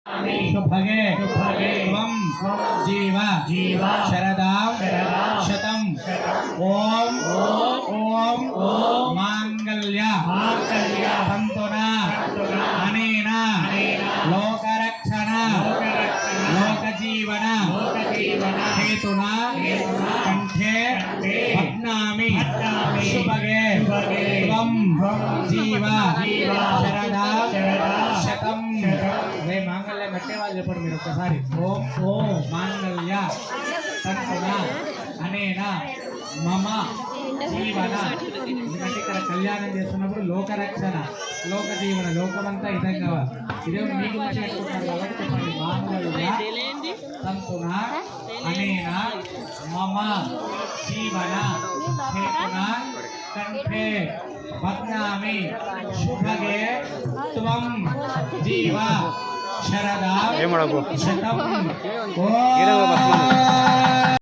शुभगे त्वं जीव शरदां शतं ओम मांगल्य तंतुना अनेन लोकरक्षण लोकजीवन हेतुना कंठे बध्नामि शुभगे त्वं जीव शरदां शतं वे मांगल्य गट्टे వాళ్ళు చెప్పండి మీరు ఒకసారి ఓం మాంగళ్య తంతున అనేన మమ జీవన ఎందుకంటే ఇక్కడ కళ్యాణం చేస్తున్నప్పుడు లోకరక్షణ లోక జీవన లోకమంతా హితం కావాలి ఇదే మీకు చేసుకుంటారు కాబట్టి చెప్పండి మాంగళ్య తంతున అనేన మమ జీవన హేతున కంఠే బధ్నామి శుభగే త్వం జీవ शरदा शतम ओम